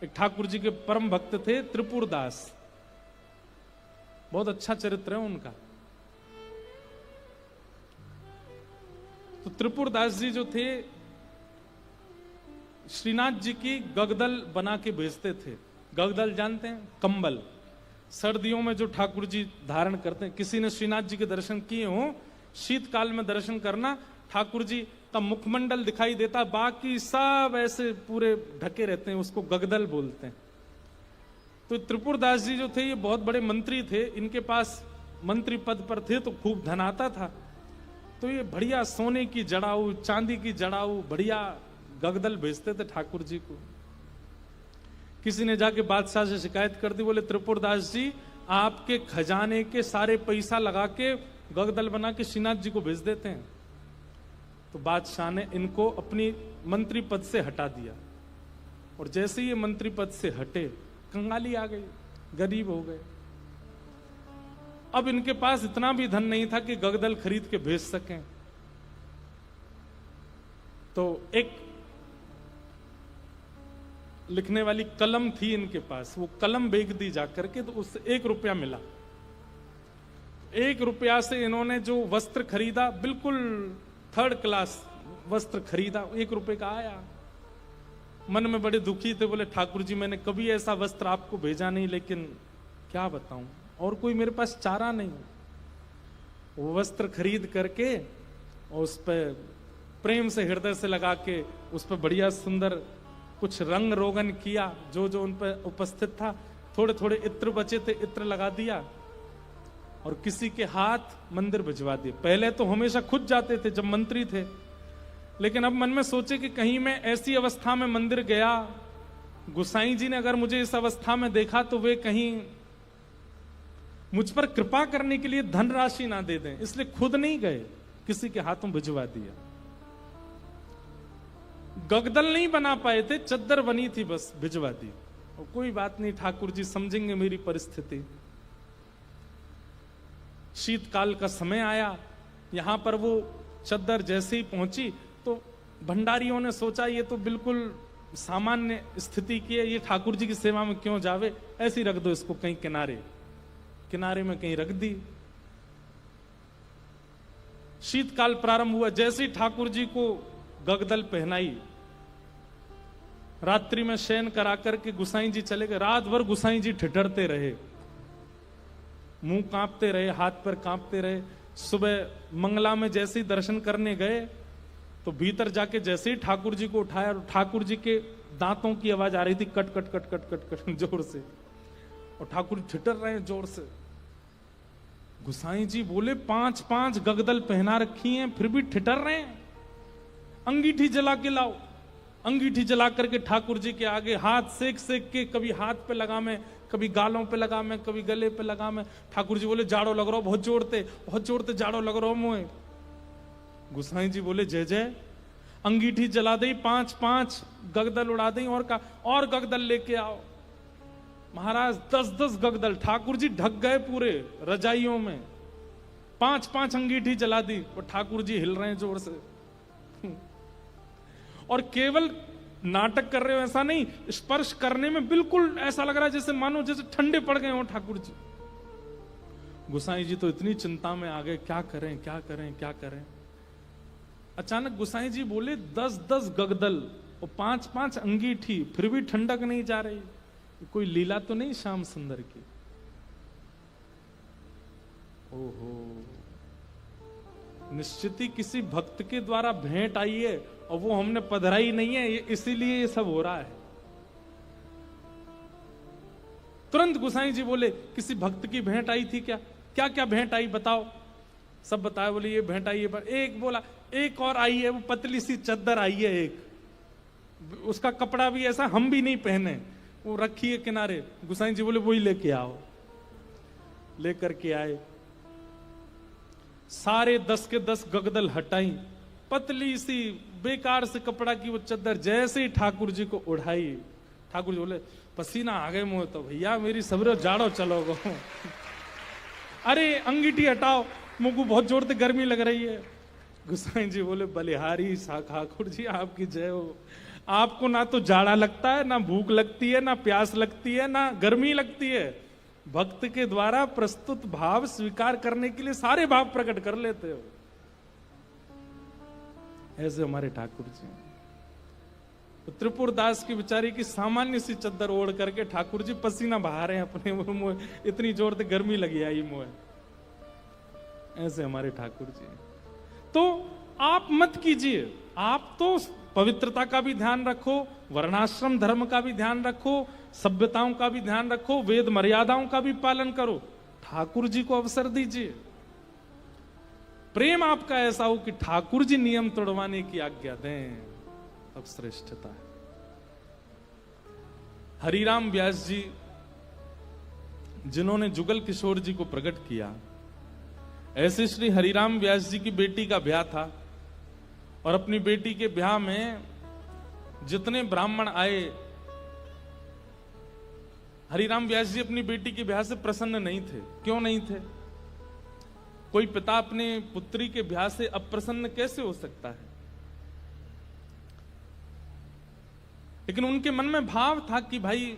एक ठाकुर जी के परम भक्त थे त्रिपुरदास, बहुत अच्छा चरित्र है उनका। तो त्रिपुरदास जी जो थे, श्रीनाथ जी की गगदल बना के भेजते थे। गगदल जानते हैं? कंबल, सर्दियों में जो ठाकुर जी धारण करते हैं। किसी ने श्रीनाथ जी के दर्शन किए हो, शीतकाल में दर्शन करना, ठाकुर जी का मुखमंडल दिखाई देता, बाकी सब ऐसे पूरे ढके रहते हैं, उसको गगदल बोलते हैं। तो त्रिपुरदास जी जो थे ये बहुत बड़े मंत्री थे, इनके पास मंत्री पद पर थे तो खूब धन आता था। तो ये बढ़िया सोने की जड़ाऊ, चांदी की जड़ाऊ, बढ़िया गगदल भेजते थे ठाकुर जी को। किसी ने जाके बादशाह से शिकायत कर दी, बोले त्रिपुरदास जी आपके खजाने के सारे पैसा लगा के गगदल बना के श्रीनाथ जी को भेज देते हैं। तो बादशाह ने इनको अपनी मंत्री पद से हटा दिया, और जैसे ये मंत्री पद से हटे, कंगाली आ गई, गरीब हो गए। अब इनके पास इतना भी धन नहीं था कि गगदल खरीद के भेज सकें। तो एक लिखने वाली कलम थी इनके पास, वो कलम बेच दी जाकर के, तो उससे 1 रुपया मिला। 1 रुपया से इन्होंने जो वस्त्र खरीदा, बिल्कुल 3rd क्लास वस्त्र खरीदा, 1 रुपए का आया। मन में बड़े दुखी थे, बोले ठाकुर जी मैंने कभी ऐसा वस्त्र आपको भेजा नहीं, लेकिन क्या बताऊं, और कोई मेरे पास चारा नहीं। वो वस्त्र खरीद करके और उस पर प्रेम से हृदय से लगा के उस पर बढ़िया सुंदर कुछ रंग रोगन किया, जो जो उन पर उपस्थित था। थोड़े थोड़े इत्र बचे थे, इत्र लगा दिया और किसी के हाथ मंदिर भिजवा दिए। पहले तो हमेशा खुद जाते थे जब मंत्री थे, लेकिन अब मन में सोचे कि कहीं मैं ऐसी अवस्था में मंदिर गया, गुसाई जी ने अगर मुझे इस अवस्था में देखा तो वे कहीं मुझ पर कृपा करने के लिए धनराशि ना दे दें, इसलिए खुद नहीं गए, किसी के हाथों भिजवा दिया। गगदल नहीं बना पाए थे, चद्दर बनी थी, बस भिजवा दी। और कोई बात नहीं, ठाकुर जी समझेंगे मेरी परिस्थिति। शीतकाल का समय आया, यहां पर वो चद्दर जैसे ही पहुंची तो भंडारियों ने सोचा ये तो बिल्कुल सामान्य स्थिति की है, ये ठाकुर जी की सेवा में क्यों जावे, ऐसे ही रख दो इसको कहीं किनारे, किनारे में कहीं रख दी। शीतकाल प्रारंभ हुआ, जैसे ही ठाकुर जी को गगदल पहनाई, रात्रि में शयन करा करके गुसाई जी चले गए। रात भर गुसाई जी ठिठरते रहे, मुंह कांपते रहे, हाथ पर कांपते रहे। सुबह मंगला में जैसे ही दर्शन करने गए तो भीतर जाके जैसे ही ठाकुर जी को उठाया, ठाकुर जी के दांतों की आवाज आ रही थी, cut cut cut cut cut cut जोर से, और ठाकुर जी ठिठर रहे हैं जोर से। गुसाई जी बोले 5-5 गगदल पहना रखी हैं, फिर भी ठिठर रहे हैं, अंगीठी जला के लाओ। अंगीठी जला करके ठाकुर जी के आगे हाथ सेक सेक के, कभी हाथ पे लगा मैं, कभी गालों पे लगा मैं, कभी गले पे लगा मैं। ठाकुर जी बोले जाड़ो लग रहा हो, बहुत जोड़ते जाड़ो लग रहा हो मुझे। गुसाई जी बोले जय जय। अंगीठी जला दी, 5-5 गगदल उड़ा दी, और गगदल लेके आओ। महाराज 10-10 गगदल, ठाकुर जी ढक गए पूरे रजाइयों में। 5-5 अंगीठी जला दी और ठाकुर जी हिल रहे हैं जोर से। और केवल नाटक कर रहे हो ऐसा नहीं, स्पर्श करने में बिल्कुल ऐसा लग रहा है जैसे मानो जैसे ठंडे पड़ गए हो ठाकुर जी। गुसाई जी तो इतनी चिंता में आ गए, क्या करें क्या करें क्या करें। अचानक गुसाई जी बोले 10-10 गगदल और 5-5 अंगीठी, फिर भी ठंडक नहीं जा रही, कोई लीला तो नहीं श्याम सुंदर की। ओहो, निश्चित ही किसी भक्त के द्वारा भेंट आई है और वो हमने पधराई नहीं है, इसीलिए ये सब हो रहा है। तुरंत गुसाई जी बोले किसी भक्त की भेंट आई थी क्या? क्या क्या भेंट आई बताओ। सब बताया, बोले ये भेंट आई है। एक बोला एक और आई है, वो पतली सी चद्दर आई है एक, उसका कपड़ा भी ऐसा हम भी नहीं पहने, वो रखी है किनारे। गुसाई जी बोले वही लेके आओ। लेकर के आए, सारे 10 के 10 गगदल हटाई, पतली सी बेकार से कपड़ा की वो चद्दर जैसे ही ठाकुर जी को उड़ाई, ठाकुर जी बोले पसीना आ गए मुंह, तो भैया मेरी सबरे जाड़ो चलो गो। अरे अंगीठी हटाओ, मुंह को बहुत जोर से गर्मी लग रही है। गुसाई जी बोले बलिहारी ठाकुर जी आपकी जय हो, आपको ना तो जाड़ा लगता है, ना भूख लगती है, ना प्यास लगती है, ना गर्मी लगती है। भक्त के द्वारा प्रस्तुत भाव स्वीकार करने के लिए सारे भाव प्रकट कर लेते हो। ऐसे हमारे ठाकुर जी। तो त्रिपुरदास की बेचारी की सामान्य सी चद्दर ओढ़ करके ठाकुर जी पसीना बहा रहे हैं अपने मुंह, इतनी जोर से गर्मी लगी आई मुंह। ऐसे हमारे ठाकुर जी। तो आप मत कीजिए, आप तो पवित्रता का भी ध्यान रखो, वर्णाश्रम धर्म का भी ध्यान रखो, सभ्यताओं का भी ध्यान रखो, वेद मर्यादाओं का भी पालन करो। ठाकुर जी को अवसर दीजिए। प्रेम आपका ऐसा हो कि ठाकुर जी नियम तोड़वाने की आज्ञा दें, अब श्रेष्ठता है। हरिराम व्यास जी जिन्होंने जुगल किशोर जी को प्रकट किया, ऐसे श्री हरिराम व्यास जी की बेटी का ब्याह था और अपनी बेटी के ब्याह में जितने ब्राह्मण आए, हरिराम व्यास जी अपनी बेटी के ब्याह से प्रसन्न नहीं थे। क्यों नहीं थे? कोई पिता अपने पुत्री के ब्याह से अप्रसन्न कैसे हो सकता है? लेकिन उनके मन में भाव था कि भाई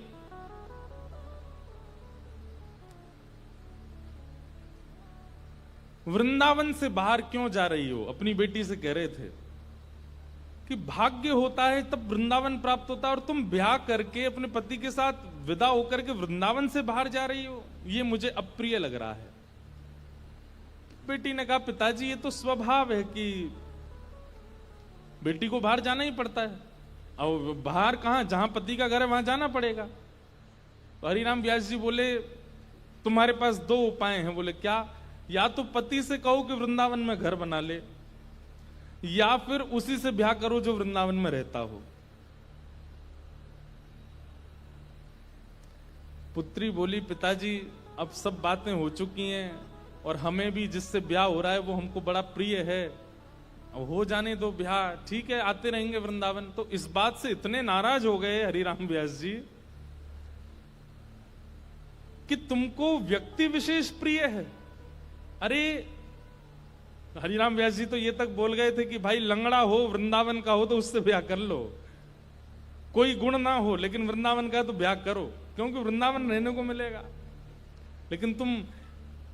वृंदावन से बाहर क्यों जा रही हो? अपनी बेटी से कह रहे थे कि भाग्य होता है तब वृंदावन प्राप्त होता है, और तुम ब्याह करके अपने पति के साथ विदा होकर के वृंदावन से बाहर जा रही हो, ये मुझे अप्रिय लग रहा है। बेटी ने कहा, पिताजी ये तो स्वभाव है कि बेटी को बाहर जाना ही पड़ता है, और बाहर कहां, जहां पति का घर है वहां जाना पड़ेगा। तो हरिराम व्यास जी बोले, तुम्हारे पास दो उपाय हैं। बोले क्या? या तो पति से कहो कि वृंदावन में घर बना ले, या फिर उसी से ब्याह करो जो वृंदावन में रहता हो। पुत्री बोली, पिताजी अब सब बातें हो चुकी हैं और हमें भी जिससे ब्याह हो रहा है वो हमको बड़ा प्रिय है, अब हो जाने दो ब्याह, ठीक है आते रहेंगे वृंदावन। तो इस बात से इतने नाराज हो गए हरिराम व्यास जी कि तुमको व्यक्ति विशेष प्रिय है। अरे हरिराम व्यास जी तो ये तक बोल गए थे कि भाई लंगड़ा हो, वृंदावन का हो तो उससे ब्याह कर लो, कोई गुण ना हो लेकिन वृंदावन का है तो ब्याह करो, क्योंकि वृंदावन रहने को मिलेगा। लेकिन तुम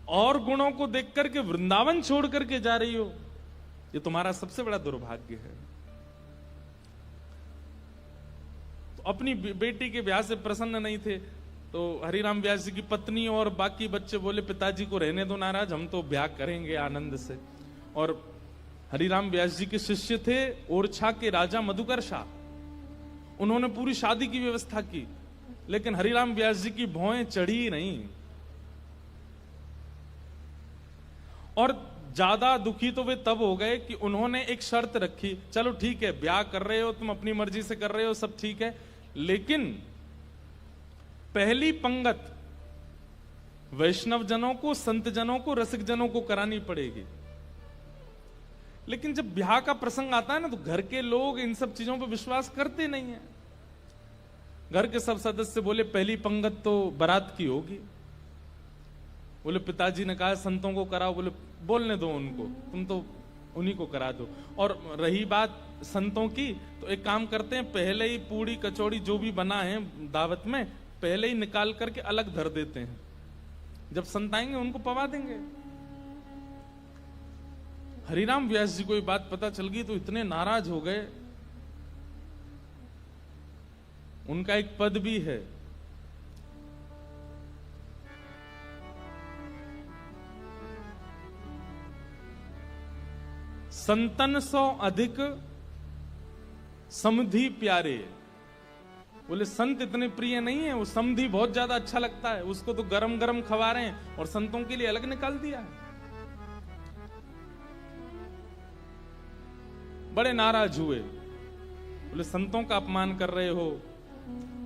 और गुणों को देख करके वृंदावन छोड़ करके जा रही हो, ये तुम्हारा सबसे बड़ा दुर्भाग्य है। तो अपनी बेटी के ब्याह से प्रसन्न नहीं थे, तो हरिराम व्यास जी की पत्नी और बाकी बच्चे बोले, पिताजी को रहने दो नाराज, हम तो ब्याह करेंगे आनंद से। और हरिराम व्यास जी के शिष्य थे ओरछा के राजा मधुकर शाह, उन्होंने पूरी शादी की व्यवस्था की, लेकिन हरिराम व्यास जी की भौएं चढ़ी नहीं। और ज्यादा दुखी तो वे तब हो गए कि उन्होंने एक शर्त रखी, चलो ठीक है ब्याह कर रहे हो तुम, अपनी मर्जी से कर रहे हो, सब ठीक है, लेकिन पहली पंगत वैष्णव जनों को, संत जनों को, रसिक जनों को करानी पड़ेगी। लेकिन जब ब्याह का प्रसंग आता है ना, तो घर के लोग इन सब चीजों पर विश्वास करते नहीं है। घर के सब सदस्य बोले, पहली पंगत तो बारात की होगी। बोले पिताजी ने कहा संतों को कराओ। बोले बोलने दो उनको, तुम तो उन्हीं को करा दो। और रही बात संतों की, तो एक काम करते हैं, पहले ही पूड़ी कचौड़ी जो भी बना है दावत में, पहले ही निकाल करके अलग धर देते हैं, जब संत आएंगे उनको पवा देंगे। हरिराम व्यास जी को ये बात पता चल गई तो इतने नाराज हो गए। उनका एक पद भी है, संतन सौ अधिक समधि प्यारे। बोले संत इतने प्रिय नहीं है, वो समधि बहुत ज्यादा अच्छा लगता है, उसको तो गरम गरम खवा रहे हैं और संतों के लिए अलग निकाल दिया है। बड़े नाराज हुए, बोले संतों का अपमान कर रहे हो।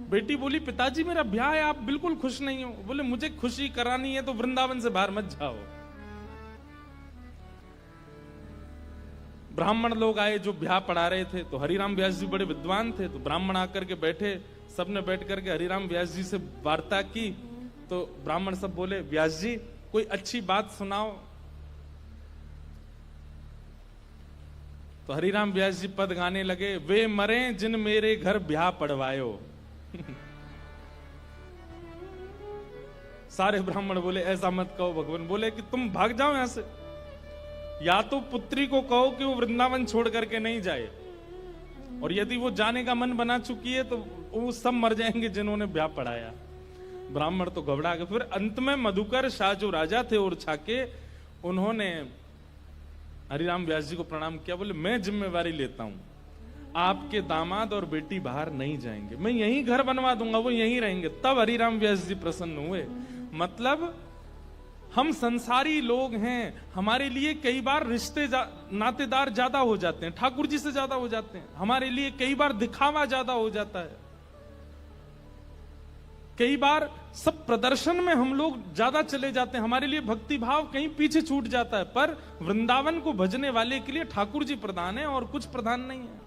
बेटी बोली, पिताजी मेरा ब्याह है, आप बिल्कुल खुश नहीं हो। बोले मुझे खुशी करानी है तो वृंदावन से बाहर मत जाओ। ब्राह्मण लोग आए जो ब्याह पढ़ा रहे थे, तो हरिराम व्यास जी बड़े विद्वान थे, तो ब्राह्मण आकर के बैठे, सबने बैठ करके हरिराम व्यास जी से वार्ता की। तो ब्राह्मण सब बोले, व्यास जी कोई अच्छी बात सुनाओ। तो हरिराम व्यास जी पद गाने लगे, वे मरे जिन मेरे घर ब्याह पड़वायो। सारे ब्राह्मण बोले ऐसा मत कहो। भगवान बोले कि तुम भाग जाओ यहां से, या तो पुत्री को कहो कि वो वृंदावन छोड़ करके नहीं जाए, और यदि वो जाने का मन बना चुकी है तो वो सब मर जाएंगे जिन्होंने ब्याह पढ़ाया। ब्राह्मण तो घबरा गए। फिर अंत में मधुकर शाह जो राजा थे ओरछा के, उन्होंने हरिराम व्यास जी को प्रणाम किया। बोले मैं जिम्मेवारी लेता हूं, आपके दामाद और बेटी बाहर नहीं जाएंगे, मैं यहीं घर बनवा दूंगा, वो यहीं रहेंगे। तब हरिराम व्यास जी प्रसन्न हुए। मतलब हम संसारी लोग हैं, हमारे लिए कई बार रिश्ते नातेदार ज्यादा हो जाते हैं, ठाकुर जी से ज्यादा हो जाते हैं। हमारे लिए कई बार दिखावा ज्यादा हो जाता है, कई बार सब प्रदर्शन में हम लोग ज्यादा चले जाते हैं, हमारे लिए भक्ति भाव कहीं पीछे छूट जाता है। पर वृंदावन को भजने वाले के लिए ठाकुर जी प्रधान है और कुछ प्रधान नहीं है।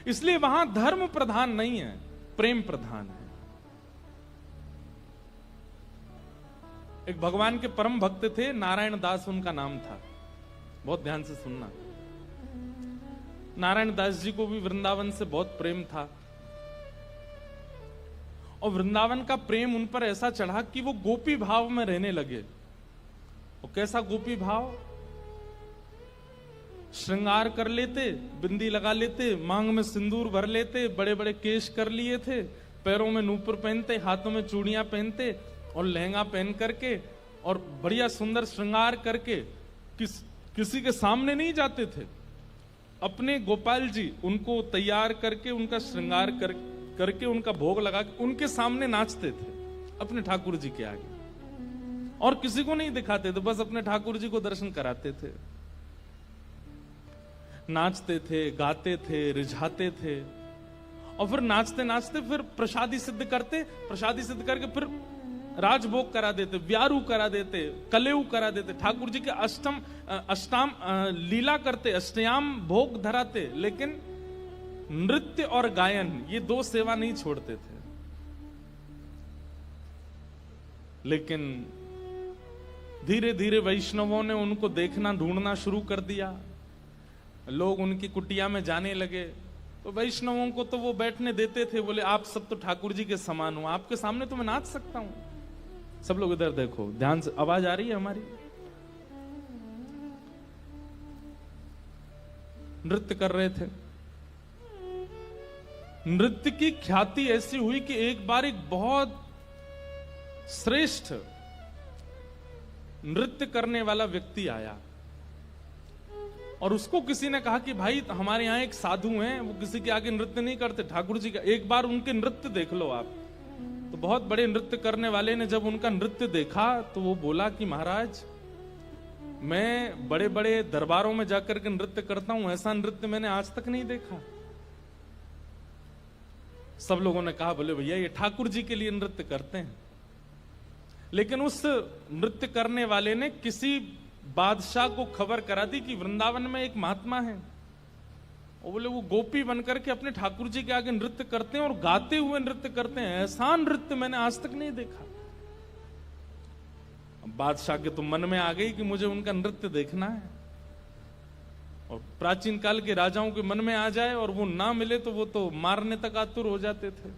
इसलिए वहां धर्म प्रधान नहीं है, प्रेम प्रधान है। एक भगवान के परम भक्त थे, नारायण दास उनका नाम था। बहुत ध्यान से सुनना। नारायण दास जी को भी वृंदावन से बहुत प्रेम था, और वृंदावन का प्रेम उन पर ऐसा चढ़ा कि वो गोपी भाव में रहने लगे। और कैसा गोपी भाव? श्रृंगार कर लेते, बिंदी लगा लेते, मांग में सिंदूर भर लेते, बड़े बड़े केश कर लिए थे, पैरों में नूपुर पहनते, हाथों में चूड़ियां पहनते और लहंगा पहन करके और बढ़िया सुंदर श्रृंगार करके किसी के सामने नहीं जाते थे। अपने गोपाल जी उनको तैयार करके, उनका श्रृंगार करके उनका भोग लगा के उनके सामने नाचते थे, अपने ठाकुर जी के आगे। और किसी को नहीं दिखाते थे, बस अपने ठाकुर जी को दर्शन कराते थे। नाचते थे, गाते थे, रिझाते थे, और फिर नाचते नाचते फिर प्रसादी सिद्ध करते, प्रसादी सिद्ध करके फिर राजभोग करा देते, व्यारू करा देते, कलेऊ करा देते, ठाकुर जी के अष्टाम लीला करते, अष्टयाम भोग धराते। लेकिन नृत्य और गायन ये दो सेवा नहीं छोड़ते थे। लेकिन धीरे धीरे वैष्णवों ने उनको देखना, ढूंढना शुरू कर दिया। लोग उनकी कुटिया में जाने लगे, तो वैष्णवों को तो वो बैठने देते थे। बोले आप सब तो ठाकुर जी के समान हो, आपके सामने तो मैं नाच सकता हूं। सब लोग इधर देखो, ध्यान से, आवाज आ रही है हमारी? नृत्य कर रहे थे। नृत्य की ख्याति ऐसी हुई कि एक बार एक बहुत श्रेष्ठ नृत्य करने वाला व्यक्ति आया, और उसको किसी ने कहा कि भाई हमारे यहाँ एक साधु हैं, वो किसी के आगे नृत्य नहीं करते, ठाकुर जी का, एक बार उनके नृत्य देख लो आप। तो बहुत बड़े नृत्य करने वाले ने जब उनका नृत्य देखा तो वो बोला कि महाराज, मैं बड़े बड़े दरबारों में जाकर के नृत्य करता हूं, ऐसा नृत्य मैंने आज तक नहीं देखा। सब लोगों ने कहा बोले भैया ये ठाकुर जी के लिए नृत्य करते हैं। लेकिन उस नृत्य करने वाले ने किसी बादशाह को खबर करा दी कि वृंदावन में एक महात्मा है, और बोले वो गोपी बनकर के अपने ठाकुर जी के आगे नृत्य करते हैं और गाते हुए नृत्य करते हैं, ऐसा नृत्य मैंने आज तक नहीं देखा। बादशाह के तो मन में आ गई कि मुझे उनका नृत्य देखना है। और प्राचीन काल के राजाओं के मन में आ जाए और वो ना मिले तो वो तो मारने तक आतुर हो जाते थे।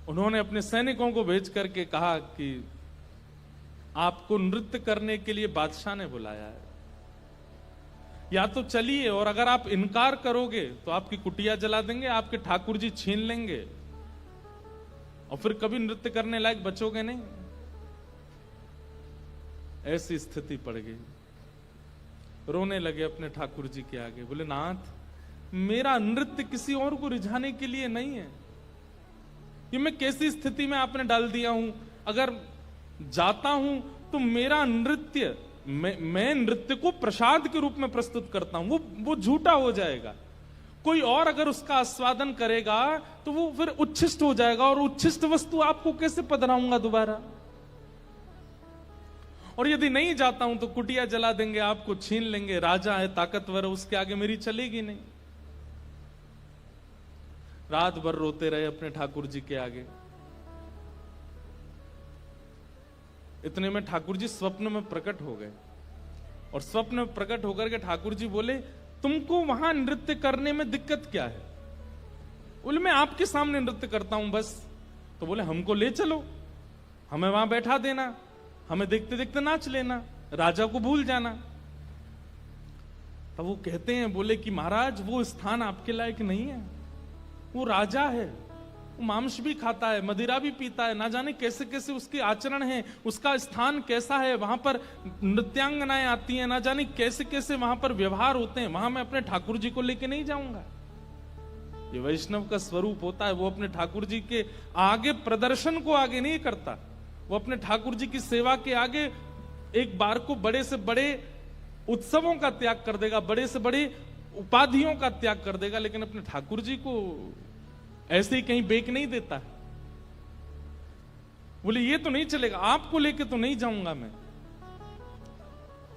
उन्होंने अपने सैनिकों को भेज करके कहा कि आपको नृत्य करने के लिए बादशाह ने बुलाया है, या तो चलिए, और अगर आप इनकार करोगे तो आपकी कुटिया जला देंगे, आपके ठाकुर जी छीन लेंगे, और फिर कभी नृत्य करने लायक बचोगे नहीं। ऐसी स्थिति पड़ गई। रोने लगे अपने ठाकुर जी के आगे, बोले नाथ मेरा नृत्य किसी और को रिझाने के लिए नहीं है, ये मैं कैसी स्थिति में आपने डाल दिया हूं। अगर जाता हूं तो मेरा नृत्य, मैं नृत्य को प्रसाद के रूप में प्रस्तुत करता हूं, वो झूठा हो जाएगा। कोई और अगर उसका आस्वादन करेगा तो वो फिर उच्छिष्ट हो जाएगा, और उच्छिष्ट वस्तु आपको कैसे पधराऊंगा दोबारा। और यदि नहीं जाता हूं तो कुटिया जला देंगे, आपको छीन लेंगे, राजा है ताकतवर है, उसके आगे मेरी चलेगी नहीं। रात भर रोते रहे अपने ठाकुर जी के आगे। इतने में ठाकुर जी स्वप्न में प्रकट हो गए। और स्वप्न में प्रकट होकर के ठाकुर जी बोले, तुमको वहां नृत्य करने में दिक्कत क्या है? बोले, मैं आपके सामने नृत्य करता हूं बस। तो बोले, हमको ले चलो, हमें वहां बैठा देना, हमें देखते देखते नाच लेना, राजा को भूल जाना। तब वो कहते हैं, बोले कि महाराज वो स्थान आपके लायक नहीं है, वो राजा है, वो मांस भी खाता है, मदिरा भी पीता है, ना जाने कैसे कैसे उसके आचरण है, उसका स्थान कैसा है, वहां पर नृत्यांगनाएं आती हैं, ना जाने कैसे कैसे वहां पर व्यवहार होते हैं, वहां मैं अपने ठाकुर जी को लेके नहीं जाऊंगा। ये वैष्णव का स्वरूप होता है, वो अपने ठाकुर जी के आगे प्रदर्शन को आगे नहीं करता, वो अपने ठाकुर जी की सेवा के आगे एक बार को बड़े से बड़े उत्सवों का त्याग कर देगा, बड़े से बड़े उपाधियों का त्याग कर देगा, लेकिन अपने ठाकुर जी को ऐसे ही कहीं बेक नहीं देता है। बोले, ये तो नहीं चलेगा, आपको लेके तो नहीं जाऊंगा मैं।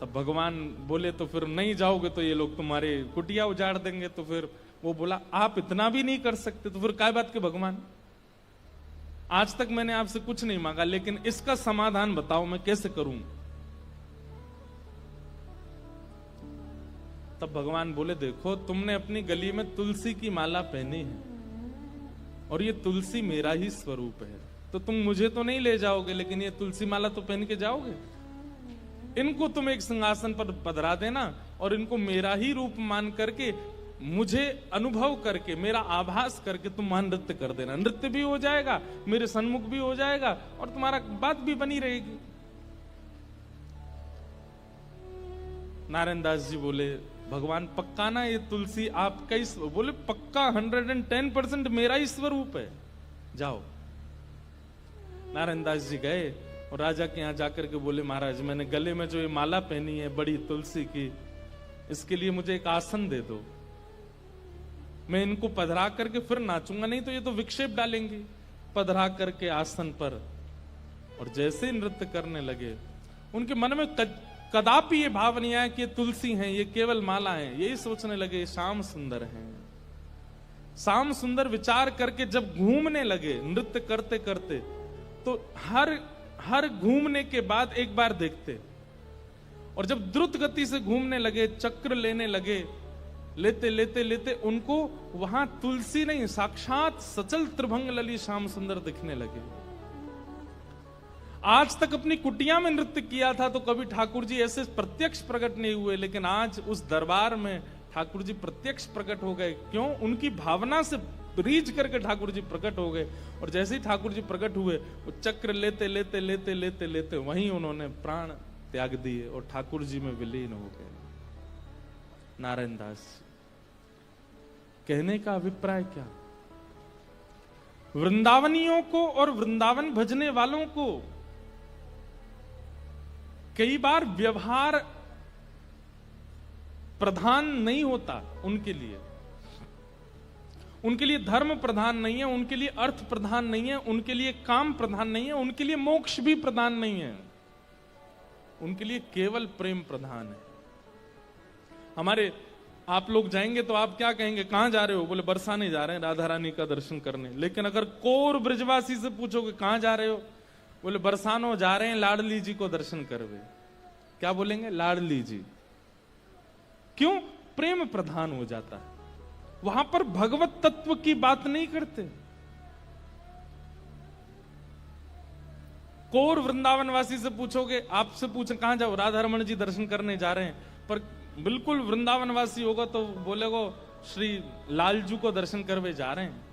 तब भगवान बोले, तो फिर नहीं जाओगे तो ये लोग तुम्हारे कुटिया उजाड़ देंगे। तो फिर वो बोला, आप इतना भी नहीं कर सकते तो फिर काय बात के भगवान, आज तक मैंने आपसे कुछ नहीं मांगा, लेकिन इसका समाधान बताओ मैं कैसे करूं। तब भगवान बोले, देखो तुमने अपनी गली में तुलसी की माला पहनी है और ये तुलसी मेरा ही स्वरूप है, तो तुम मुझे तो नहीं ले जाओगे, लेकिन ये तुलसी माला तो पहन के जाओगे। इनको तुम एक सिंहासन पर पधरा देना और इनको मेरा ही रूप मान करके, मुझे अनुभव करके, मेरा आभास करके तुम वहां नृत्य कर देना। नृत्य भी हो जाएगा, मेरे सन्मुख भी हो जाएगा और तुम्हारा बात भी बनी रहेगी। नारायण दास जी बोले, भगवान पक्का ना ये तुलसी आपका ही? बोले, पक्का 110% मेरा ही स्वरूप है, जाओ। नारायण दास जी गए और राजा के यहां जाकर के बोले, महाराज मैंने गले में जो ये माला पहनी है बड़ी तुलसी की, इसके लिए मुझे एक आसन दे दो, मैं इनको पधरा करके फिर नाचूंगा, नहीं तो ये तो विक्षेप डालेंगे। पधरा करके आसन पर और जैसे ही नृत्य करने लगे, उनके मन में कदापि ये भाव नहीं आया कि ये तुलसी हैं, ये केवल माला है, यही सोचने लगे श्याम सुंदर हैं। श्याम सुंदर विचार करके जब घूमने लगे नृत्य करते करते, तो हर घूमने के बाद एक बार देखते, और जब द्रुत गति से घूमने लगे, चक्र लेने लगे, लेते लेते लेते उनको वहां तुलसी नहीं, साक्षात सचल त्रिभंग लली श्याम सुंदर दिखने लगे। आज तक अपनी कुटिया में नृत्य किया था तो कभी ठाकुर जी ऐसे प्रत्यक्ष प्रकट नहीं हुए, लेकिन आज उस दरबार में ठाकुर जी प्रत्यक्ष प्रकट हो गए। क्यों? उनकी भावना से रीझ करके ठाकुर जी प्रकट हो गए, और जैसे ही ठाकुर जी प्रकट हुए, वो चक्र लेते लेते लेते लेते लेते वहीं उन्होंने प्राण त्याग दिए और ठाकुर जी में विलीन हो गए। नारायण दास कहने का अभिप्राय क्या? वृंदावनियों को और वृंदावन भजने वालों को कई बार व्यवहार प्रधान नहीं होता, उनके लिए धर्म प्रधान नहीं है, उनके लिए अर्थ प्रधान नहीं है, उनके लिए काम प्रधान नहीं है, उनके लिए मोक्ष भी प्रधान नहीं है, उनके लिए केवल प्रेम प्रधान है। हमारे आप लोग जाएंगे तो आप क्या कहेंगे, कहां जा रहे हो? बोले, बरसाने जा रहे हैं, राधा रानी का दर्शन करने। लेकिन अगर कोर ब्रजवासी से पूछोगे कहां जा रहे हो, बोले बरसानो जा रहे हैं लाडली जी को दर्शन करवे। क्या बोलेंगे? लाडली जी। क्यों? प्रेम प्रधान हो जाता है, वहां पर भगवत तत्व की बात नहीं करते। कोर वृंदावनवासी से पूछोगे, आपसे पूछे कहां जाओ, राधा रमन जी दर्शन करने जा रहे हैं, पर बिल्कुल वृंदावनवासी होगा तो बोलेगो श्री लालजू को दर्शन करवे जा रहे हैं।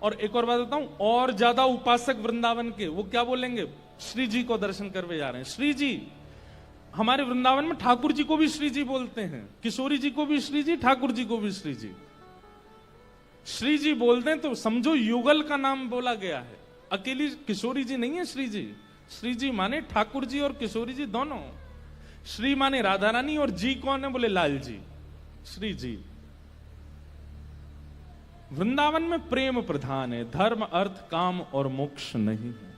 और एक और बात बताऊं, और ज्यादा उपासक वृंदावन के, वो क्या बोलेंगे? श्री जी को दर्शन करवे जा रहे हैं। श्री जी, हमारे वृंदावन में ठाकुर जी को भी श्री जी बोलते हैं, किशोरी जी को भी श्री जी, ठाकुर जी को भी श्री जी। श्री जी बोलते हैं तो समझो युगल का नाम बोला गया है, अकेली किशोरी जी नहीं है श्री जी। श्री जी माने ठाकुर जी और किशोरी जी दोनों। श्री माने राधा रानी और जी कौन है? बोले लाल जी, श्री जी। वृंदावन में प्रेम प्रधान है, धर्म अर्थ काम और मोक्ष नहीं है।